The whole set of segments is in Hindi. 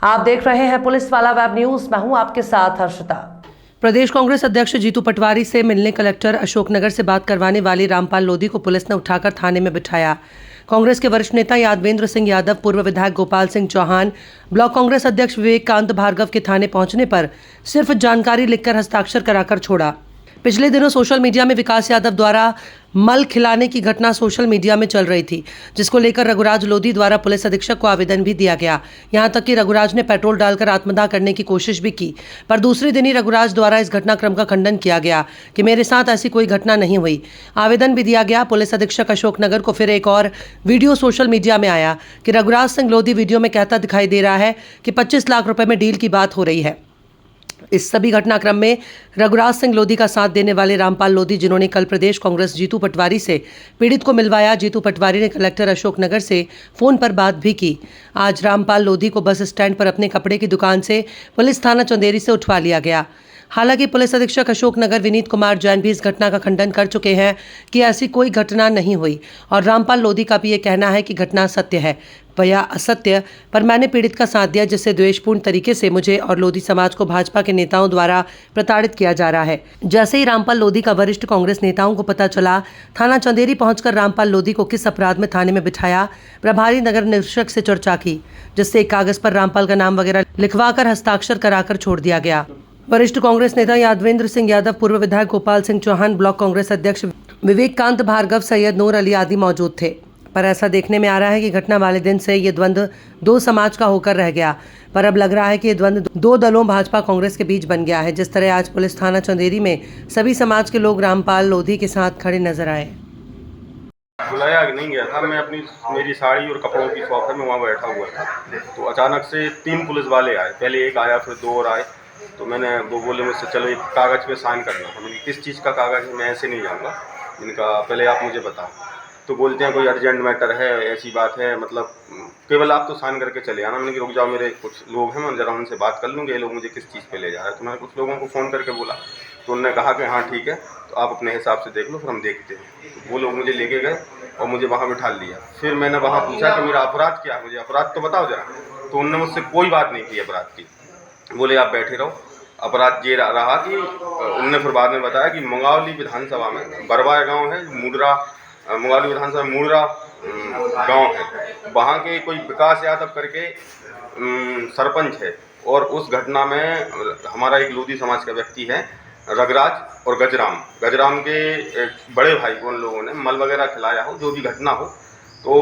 आप देख रहे हैं पुलिस वाला वेब न्यूज। मैं हूं आपके साथ हर्षिता। प्रदेश कांग्रेस अध्यक्ष जीतू पटवारी से मिलने कलेक्टर अशोकनगर से बात करवाने वाली रामपाल लोधी को पुलिस ने उठाकर थाने में बिठाया। कांग्रेस के वरिष्ठ नेता यादवेंद्र सिंह यादव, पूर्व विधायक गोपाल सिंह चौहान, ब्लॉक कांग्रेस अध्यक्ष विवेकांत भार्गव के थाने पहुंचने पर सिर्फ जानकारी लिखकर हस्ताक्षर कराकर छोड़ा। पिछले दिनों सोशल मीडिया में विकास यादव द्वारा मल खिलाने की घटना सोशल मीडिया में चल रही थी, जिसको लेकर रघुराज लोधी द्वारा पुलिस अधीक्षक को आवेदन भी दिया गया। यहां तक कि रघुराज ने पेट्रोल डालकर आत्मदाह करने की कोशिश भी की, पर दूसरे दिन ही रघुराज द्वारा इस घटनाक्रम का खंडन किया गया कि मेरे साथ ऐसी कोई घटना नहीं हुई। आवेदन भी दिया गया। पुलिस अधीक्षक अशोकनगर को फिर एक और वीडियो सोशल मीडिया में आया कि रघुराज सिंह लोधी वीडियो में कहता दिखाई दे रहा है कि 25 लाख रुपए में डील की बात हो रही है। इस सभी घटनाक्रम में रघुराज सिंह लोधी का साथ देने वाले रामपाल लोधी, जिन्होंने कल प्रदेश कांग्रेस जीतू पटवारी से पीड़ित को मिलवाया। जीतू पटवारी ने कलेक्टर अशोकनगर से फोन पर बात भी की। आज रामपाल लोधी को बस स्टैंड पर अपने कपड़े की दुकान से पुलिस थाना चंदेरी से उठवा लिया गया। हालांकि पुलिस अधीक्षक अशोकनगर विनीत कुमार जैन भी इस घटना का खंडन कर चुके हैं कि ऐसी कोई घटना नहीं हुई, और रामपाल लोधी का भी ये कहना है कि घटना सत्य है या असत्य, पर मैंने पीड़ित का साथ दिया, जिससे द्वेषपूर्ण तरीके से मुझे और लोधी समाज को भाजपा के नेताओं द्वारा प्रताड़ित किया जा रहा है। जैसे ही रामपाल लोधी का वरिष्ठ कांग्रेस नेताओं को पता चला, थाना चंदेरी पहुंचकर रामपाल लोधी को किस अपराध में थाने में बिठाया, प्रभारी नगर निरीक्षक से चर्चा की, जिससे एक कागज पर रामपाल का नाम वगैरह लिखवाकर हस्ताक्षर कराकर छोड़ दिया गया। वरिष्ठ कांग्रेस नेता यादवेंद्र सिंह यादव, पूर्व विधायक गोपाल सिंह चौहान, ब्लॉक कांग्रेस अध्यक्ष विवेकांत भार्गव, सैयद नूर अली आदि मौजूद थे। पर ऐसा देखने में आ रहा है कि घटना वाले दिन से ये द्वंद्व दो समाज का होकर रह गया, पर अब लग रहा है कि ये द्वंद्व दो दलों भाजपा कांग्रेस के बीच बन गया है। जिस तरह आज पुलिस थाना चंदेरी में सभी समाज के लोग रामपाल लोधी के साथ खड़े नजर आए। बुलाया नहीं गया था, मैं मेरी साड़ी और कपड़ों की शॉप है, मैं वहाँ बैठा हुआ था, तो अचानक से 3 पुलिस वाले आए। पहले एक आया, फिर 2 और आए। तो मैंने वो बोले मुझसे, चलो एक कागज़ पे साइन करना था। मैंने किस चीज़ का कागज़ है, मैं ऐसे नहीं जाऊँगा। इनका पहले आप मुझे बताओ। तो बोलते हैं कोई अर्जेंट मैटर है, ऐसी बात है, मतलब केवल आप तो साइन करके चले आना। मैंने कि रुक जाओ, मेरे कुछ लोग हैं, मैं ज़रा उनसे बात कर लूँगी, ये लोग मुझे किस चीज़ पे ले जा रहे हैं। तो मैंने कुछ लोगों को फ़ोन करके बोला, तो उन्होंने कहा कि हाँ ठीक है, तो आप अपने हिसाब से देख लो, फिर हम देखते हैं। तो वो लोग मुझे लेके गए और मुझे वहाँ बिठा लिया। फिर मैंने वहाँ पूछा कि मेरा अपराध क्या है, मुझे अपराध तो बताओ ज़रा। तो उनने मुझसे कोई बात नहीं की अपराध की, बोले आप बैठे रहो। अपराध ये रहा कि उनने फिर बाद में बताया कि मंगावली विधानसभा में बरवा गांव है, मुडरा, मंगावली विधानसभा मुडरा गांव है, वहाँ के कोई विकास यादव करके सरपंच है, और उस घटना में हमारा एक लोधी समाज का व्यक्ति है रघुराज और गजराम के बड़े भाई को उन लोगों ने मल वगैरह खिलाया हो, जो भी घटना हो। तो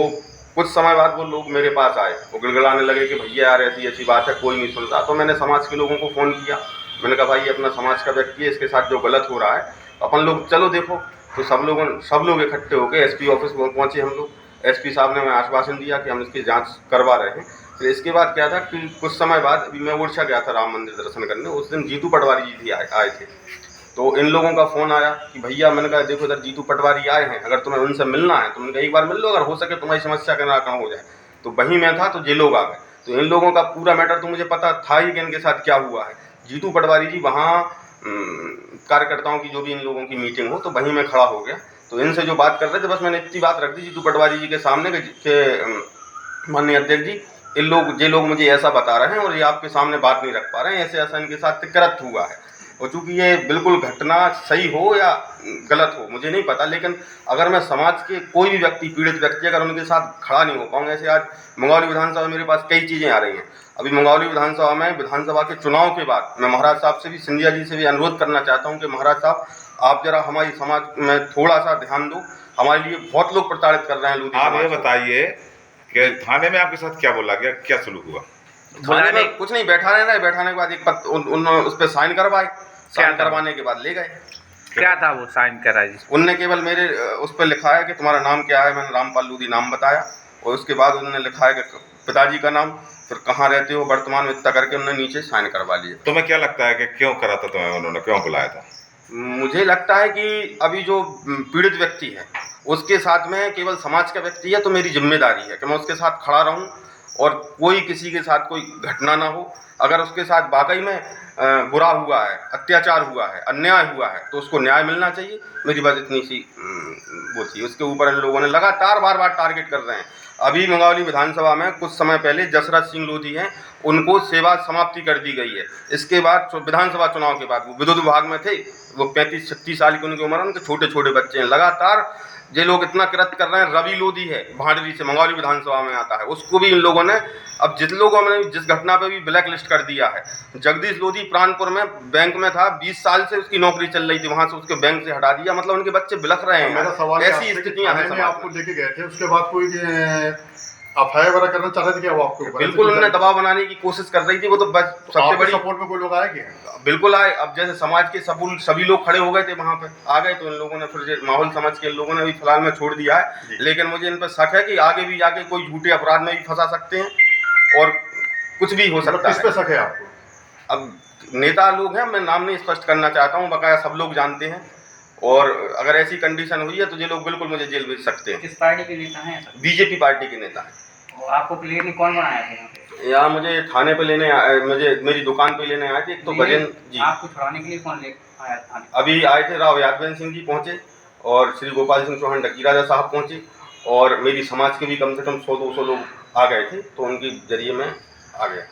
कुछ समय बाद वो लोग मेरे पास आए, वो गिड़गिड़ाने लगे कि भैया यार ऐसी ऐसी बात है, कोई नहीं सुनता। तो मैंने समाज के लोगों को फ़ोन किया, मैंने कहा भाई अपना समाज का व्यक्ति है, इसके साथ जो गलत हो रहा है अपन लोग चलो देखो। तो सब लोग इकट्ठे होकर एसपी ऑफिस पहुँचे हम लोग। एसपी साहब ने हमें आश्वासन दिया कि हम इसकी जाँच करवा रहे हैं। फिर इसके बाद क्या था कि कुछ समय बाद अभी मैं ओरछा गया था राम मंदिर दर्शन करने, उस दिन जीतू पटवारी जी भी आए थे। तो इन लोगों का फ़ोन आया कि भैया, मैंने कहा देखो इधर जीतू पटवारी आए हैं, अगर तुम्हें उनसे मिलना है तो उनका एक बार मिल लो, अगर हो सके तुम्हारी समस्या का निराकरण हो जाए। तो वहीं मैं था, तो ये लोग आ गए। तो इन लोगों का पूरा मैटर तो मुझे पता था ही कि इनके साथ क्या हुआ है। जीतू पटवारी जी वहाँ कार्यकर्ताओं की जो भी इन लोगों की मीटिंग हो, तो वहीं मैं खड़ा हो गया। तो इनसे जो बात कर रहे थे, बस मैंने इतनी बात रख दी जीतू पटवारी जी के सामने कि माननीय अध्यक्ष जी, ये लोग मुझे ऐसा बता रहे हैं और ये आपके सामने बात नहीं रख पा रहे हैं, ऐसे ऐसा इनके साथ तिकरत हुआ है। और चूँकि ये बिल्कुल घटना सही हो या गलत हो मुझे नहीं पता, लेकिन अगर मैं समाज के कोई भी व्यक्ति, पीड़ित व्यक्ति, अगर उनके साथ खड़ा नहीं हो पाऊँगा, ऐसे आज मंगावली विधानसभा मेरे पास कई चीज़ें आ रही हैं। अभी मंगावली विधानसभा में विधानसभा के चुनाव के बाद मैं महाराज साहब से भी, सिंधिया जी से भी अनुरोध करना चाहता हूँ कि महाराज साहब आप जरा हमारी समाज में थोड़ा सा ध्यान दो, हमारे लिए बहुत लोग प्रताड़ित कर रहे हैं लोधी। आप ये बताइए कि थाने में आपके साथ क्या बोला गया, क्या सलूक हुआ? थाने में कुछ नहीं, बैठा रहना है, बैठाने के बाद एक उस पर साइन करवाए, साइन करवाने के बाद ले गए। क्या था वो साइन करा जी? उनने केवल मेरे उस पर लिखा है कि तुम्हारा नाम क्या है, मैंने रामपाल लोधी नाम बताया, और उसके बाद उन्होंने लिखा है कि पिताजी का नाम, फिर कहाँ रहते हो वर्तमान में, इतना करके उन्होंने नीचे साइन करवा लिए। तुम्हें क्या लगता है कि क्यों करा था तुम्हें, उन्होंने क्यों बुलाया था? मुझे लगता है कि अभी जो पीड़ित व्यक्ति है उसके साथ में केवल समाज का व्यक्ति है, तो मेरी जिम्मेदारी है कि मैं उसके साथ खड़ा रहूं और कोई किसी के साथ कोई घटना ना हो। अगर उसके साथ वाकई में बुरा हुआ है, अत्याचार हुआ है, अन्याय हुआ है, तो उसको न्याय मिलना चाहिए। मेरी बात इतनी सी वो थी। उसके ऊपर इन लोगों ने लगातार बार बार टारगेट कर रहे हैं। अभी मंगावली विधानसभा में कुछ समय पहले जसराज सिंह लोधी हैं, उनको सेवा समाप्ति कर दी गई है। इसके बाद विधानसभा चुनाव के बाद वो विद्युत विभाग में थे, वो 35-36 साल की उनकी उम्र है, उनके छोटे छोटे बच्चे हैं। लगातार ये लोग इतना कृत्य कर रहे हैं। रवि लोधी है, भांडरी से, मंगौली विधानसभा में आता है, उसको भी इन लोगों ने, अब जिस लोगों ने जिस घटना पे भी ब्लैक लिस्ट कर दिया है। जगदीश लोधी प्राणपुर में बैंक में था, 20 साल से उसकी नौकरी चल रही थी, वहां से उसके बैंक से हटा दिया। मतलब उनके बच्चे बिलख रहे हैं। मेरा सवाल ऐसी स्थितियां हैं। आपको लेके गए थे, उसके बाद कोई एफआईआर वगैरह करना चाह रहे थे क्या वो आपके ऊपर? बिल्कुल, उन्होंने दबाव बनाने की कोशिश कर रही थी। वो तो बस सबसे बड़ी सपोर्ट में कोई लोग आए क्या? बिल्कुल आए। अब जैसे समाज के सभी लोग खड़े हो गए थे वहां पे, आ गए, तो इन लोगों ने फिर माहौल समझ के इन लोगों ने भी फिलहाल में छोड़ दिया है। लेकिन मुझे इन पर शक है कि आगे भी जाके कोई झूठे अपराध में भी फंसा सकते हैं और कुछ भी हो सकता है। किस पे शक है आपको? अब नेता लोग हैं, मैं नाम नहीं स्पष्ट करना चाहता हूँ, बकाया सब लोग जानते हैं। और अगर ऐसी कंडीशन हुई है तो ये लोग बिल्कुल मुझे जेल भेज सकते हैं। किस पार्टी के नेता हैं? बीजेपी पार्टी के नेता हैं। आपको प्लेयर ने कौन बनाया था यहाँ पे? यहाँ मुझे थाने पे लेने मुझे मेरी दुकान पे लेने आए थे। एक तो गजेंद्र जी। आपको छुड़ाने के लिए कौन ले आया थाने? अभी आए थे राव यादवेंद्र सिंह जी पहुँचे, और श्री गोपाल सिंह चौहान डकी राजा साहब पहुँचे, और मेरी समाज के भी कम से कम 100-200 लोग आ गए थे, तो उनके जरिए मैं आ गया।